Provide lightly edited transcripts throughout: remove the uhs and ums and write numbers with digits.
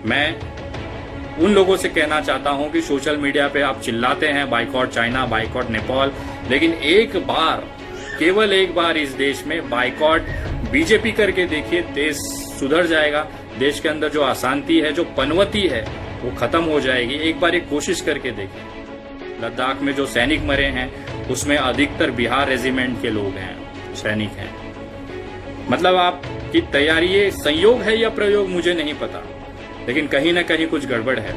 मैं उन लोगों से कहना चाहता हूं कि सोशल मीडिया पे आप चिल्लाते हैं बाइकॉट चाइना, बाइकॉट नेपाल, लेकिन एक बार, केवल एक बार इस देश में बाइकॉट बीजेपी करके देखिए, देश सुधर जाएगा। देश के अंदर जो अशांति है, जो पनवती है, वो खत्म हो जाएगी। एक बार एक कोशिश करके देखिए। लद्दाख में जो सैनिक मरे हैं उसमें अधिकतर बिहार रेजिमेंट के लोग हैं, सैनिक हैं। मतलब आपकी तैयारी, ये संयोग है या प्रयोग मुझे नहीं पता, लेकिन कहीं ना कहीं कुछ गड़बड़ है।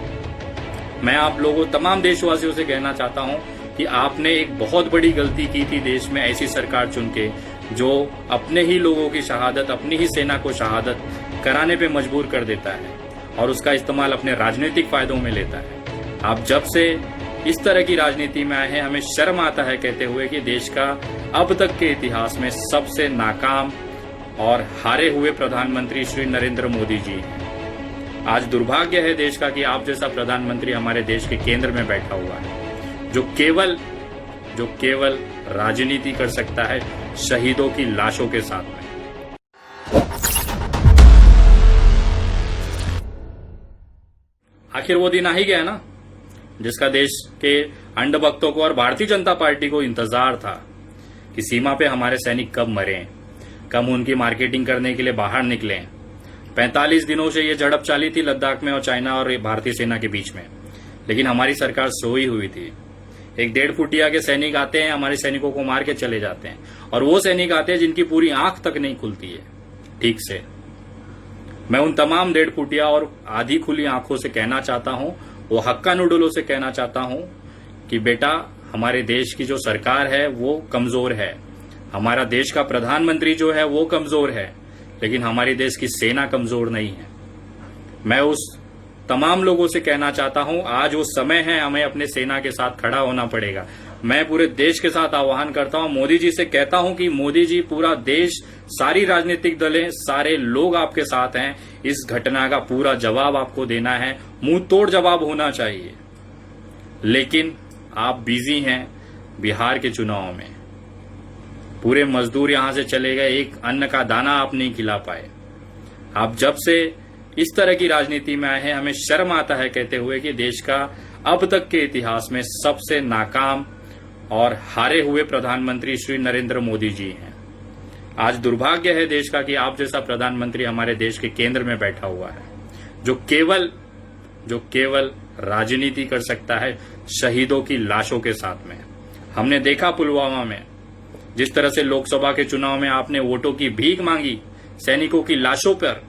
मैं आप लोगों, तमाम देशवासियों से कहना चाहता हूं कि आपने एक बहुत बड़ी गलती की थी देश में ऐसी सरकार चुन के जो अपने ही लोगों की शहादत, अपनी ही सेना को शहादत कराने पे मजबूर कर देता है और उसका इस्तेमाल अपने राजनीतिक फायदों में लेता है। आप जब से इस तरह की राजनीति में आए हैं, हमें शर्म आता है कहते हुए कि देश का अब तक के इतिहास में सबसे नाकाम और हारे हुए प्रधानमंत्री श्री नरेंद्र मोदी जी हैं। आज दुर्भाग्य है देश का कि आप जैसा प्रधानमंत्री हमारे देश के केंद्र में बैठा हुआ है, जो केवल राजनीति कर सकता है शहीदों की लाशों के साथ में। आखिर वो दिन आ ही गया ना, जिसका देश के अंधभक्तों को और भारतीय जनता पार्टी को इंतजार था कि सीमा पे हमारे सैनिक कब मरे, कब उनकी मार्केटिंग करने के लिए बाहर निकले। 45 दिनों से ये झड़प चाली थी लद्दाख में और चाइना और भारतीय सेना के बीच में, लेकिन हमारी सरकार सोई हुई थी। एक 1.5 फुटिया के सैनिक आते हैं, हमारे सैनिकों को मार के चले जाते हैं, और वो सैनिक आते हैं जिनकी पूरी आंख तक नहीं खुलती है ठीक से। मैं उन तमाम 1.5 फुटिया और आधी खुली आंखों से कहना चाहता हूं, वो हक्का नूडलों से कहना चाहता हूं कि बेटा, हमारे देश की जो सरकार है वो कमजोर है, हमारा देश का प्रधानमंत्री जो है वो कमजोर है, लेकिन हमारी देश की सेना कमजोर नहीं है। मैं उस तमाम लोगों से कहना चाहता हूं, आज वो समय है, हमें अपने सेना के साथ खड़ा होना पड़ेगा। मैं पूरे देश के साथ आह्वान करता हूं, मोदी जी से कहता हूं कि मोदी जी, पूरा देश, सारी राजनीतिक दलें, सारे लोग आपके साथ हैं। इस घटना का पूरा जवाब आपको देना है, मुंह तोड़ जवाब होना चाहिए। लेकिन आप बिजी हैं बिहार के चुनाव में, पूरे मजदूर यहां से चले गए, एक अन्न का दाना आप नहीं खिला पाए। आप जब से इस तरह की राजनीति में आए हैं, हमें शर्म आता है कहते हुए कि देश का अब तक के इतिहास में सबसे नाकाम और हारे हुए प्रधानमंत्री श्री नरेंद्र मोदी जी हैं। आज दुर्भाग्य है देश का कि आप जैसा प्रधानमंत्री हमारे देश के केंद्र में बैठा हुआ है, जो केवल राजनीति कर सकता है शहीदों की लाशों के साथ में। हमने देखा पुलवामा में जिस तरह से लोकसभा के चुनाव में आपने वोटों की भीख मांगी सैनिकों की लाशों पर,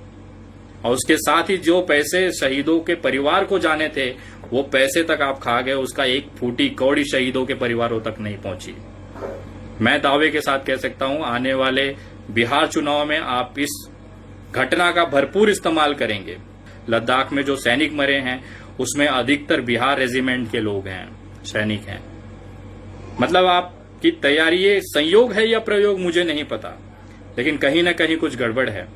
और उसके साथ ही जो पैसे शहीदों के परिवार को जाने थे वो पैसे तक आप खा गए, उसका एक फूटी कौड़ी शहीदों के परिवारों तक नहीं पहुंची। मैं दावे के साथ कह सकता हूं, आने वाले बिहार चुनाव में आप इस घटना का भरपूर इस्तेमाल करेंगे। लद्दाख में जो सैनिक मरे हैं उसमें अधिकतर बिहार रेजिमेंट के लोग हैं, सैनिक हैं। मतलब आपकी तैयारी, ये संयोग है या प्रयोग मुझे नहीं पता, लेकिन कहीं ना कहीं कुछ गड़बड़ है।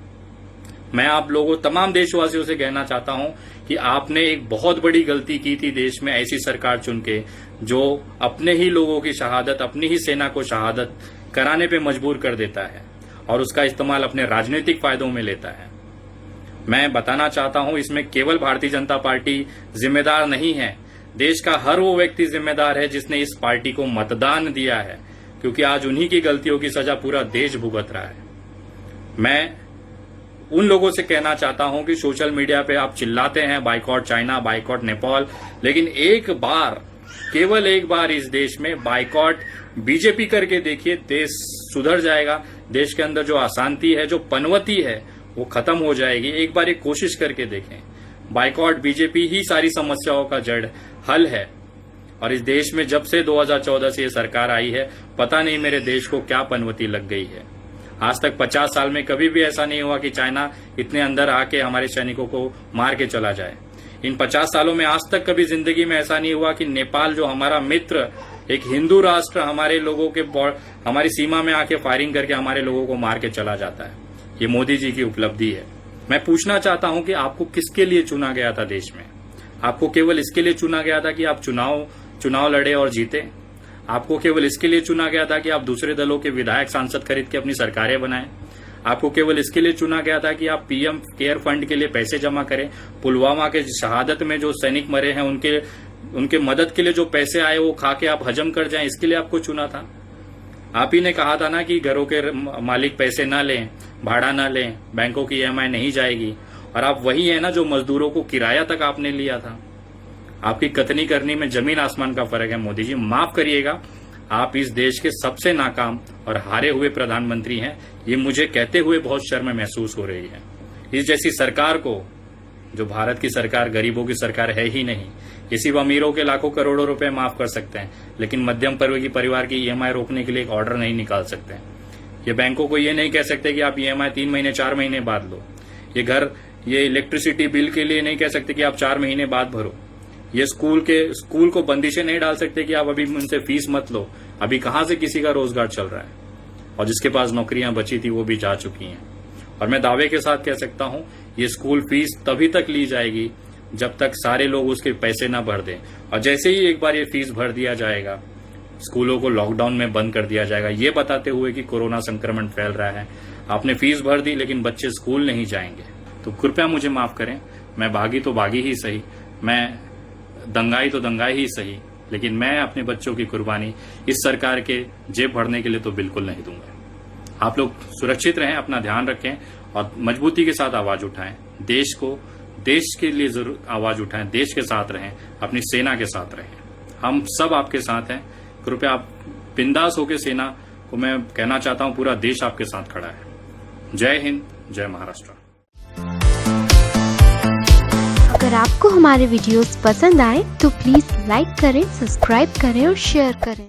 मैं आप लोगों, तमाम देशवासियों से कहना चाहता हूं कि आपने एक बहुत बड़ी गलती की थी देश में ऐसी सरकार चुन के जो अपने ही लोगों की शहादत, अपनी ही सेना को शहादत कराने पे मजबूर कर देता है और उसका इस्तेमाल अपने राजनीतिक फायदों में लेता है। मैं बताना चाहता हूं, इसमें केवल भारतीय जनता पार्टी जिम्मेदार नहीं है, देश का हर वो व्यक्ति जिम्मेदार है जिसने इस पार्टी को मतदान दिया है, क्योंकि आज उन्हीं की गलतियों की सजा पूरा देश भुगत रहा है। मैं उन लोगों से कहना चाहता हूं कि सोशल मीडिया पे आप चिल्लाते हैं बाइकॉट चाइना, बाइकॉट नेपाल, लेकिन एक बार, केवल एक बार इस देश में बाइकॉट बीजेपी करके देखिए, देश सुधर जाएगा। देश के अंदर जो अशांति है, जो पनवती है, वो खत्म हो जाएगी। एक बार एक कोशिश करके देखें। बाइकॉट बीजेपी ही सारी समस्याओं का जड़ हल है, और इस देश में जब से 2014 से ये सरकार आई है, पता नहीं मेरे देश को क्या पनवती लग गई है। आज तक 50 साल में कभी भी ऐसा नहीं हुआ कि चाइना इतने अंदर आके हमारे सैनिकों को मार के चला जाए। इन 50 सालों में आज तक कभी जिंदगी में ऐसा नहीं हुआ कि नेपाल, जो हमारा मित्र, एक हिंदू राष्ट्र, हमारे लोगों के हमारी सीमा में आके फायरिंग करके हमारे लोगों को मार के चला जाता है। ये मोदी जी की उपलब्धि है। मैं पूछना चाहता हूं कि आपको किसके लिए चुना गया था देश में? आपको केवल इसके लिए चुना गया था कि आप चुनाव लड़े और जीते? आपको केवल इसके लिए चुना गया था कि आप दूसरे दलों के विधायक, सांसद खरीद के अपनी सरकारें बनाएं? आपको केवल इसके लिए चुना गया था कि आप पीएम केयर फंड के लिए पैसे जमा करें। पुलवामा के शहादत में जो सैनिक मरे हैं उनके मदद के लिए जो पैसे आए वो खा के आप हजम कर जाएं, इसके लिए आपको चुना था। आप ही ने कहा था ना कि घरों के मालिक पैसे ना लें, भाड़ा ना लें, बैंकों की ईएमआई नहीं जाएगी, और आप वही है ना जो मजदूरों को किराया तक आपने लिया था। आपकी कथनी करनी में जमीन आसमान का फर्क है मोदी जी, माफ करिएगा। आप इस देश के सबसे नाकाम और हारे हुए प्रधानमंत्री हैं, ये मुझे कहते हुए बहुत शर्म महसूस हो रही है। इस जैसी सरकार को, जो भारत की सरकार गरीबों की सरकार है ही नहीं, ये सिर्फ अमीरों के लाखों करोड़ों रुपए माफ कर सकते हैं, लेकिन मध्यम वर्ग की परिवार की ईएमआई रोकने के लिए एक ऑर्डर नहीं निकाल सकते। ये बैंकों को ये नहीं कह सकते कि आप ईएमआई 3 महीने 4 महीने बाद लो। ये इलेक्ट्रिसिटी बिल के लिए नहीं कह सकते कि आप 4 महीने बाद भरो। ये स्कूल को बंदिशें नहीं डाल सकते कि आप अभी उनसे फीस मत लो। अभी कहां से किसी का रोजगार चल रहा है, और जिसके पास नौकरियां बची थी वो भी जा चुकी हैं। और मैं दावे के साथ कह सकता हूं, ये स्कूल फीस तभी तक ली जाएगी जब तक सारे लोग उसके पैसे ना भर दें, और जैसे ही एक बार ये फीस भर दिया जाएगा, स्कूलों को लॉकडाउन में बंद कर दिया जाएगा, ये बताते हुए कि कोरोना संक्रमण फैल रहा है। आपने फीस भर दी लेकिन बच्चे स्कूल नहीं जाएंगे। तो कृपया मुझे माफ करें, मैं बागी तो बागी ही सही, मैं दंगाई तो दंगाई ही सही, लेकिन मैं अपने बच्चों की कुर्बानी इस सरकार के जेब भरने के लिए तो बिल्कुल नहीं दूंगा। आप लोग सुरक्षित रहें, अपना ध्यान रखें और मजबूती के साथ आवाज उठाएं। देश के लिए जरूर आवाज उठाएं, देश के साथ रहें, अपनी सेना के साथ रहें। हम सब आपके साथ हैं। कृपया आप बिंदास होकर सेना को मैं कहना चाहता हूं, पूरा देश आपके साथ खड़ा है। जय हिंद, जय महाराष्ट्र। अगर आपको हमारे वीडियोस पसंद आए तो प्लीज लाइक करें, सब्सक्राइब करें और शेयर करें।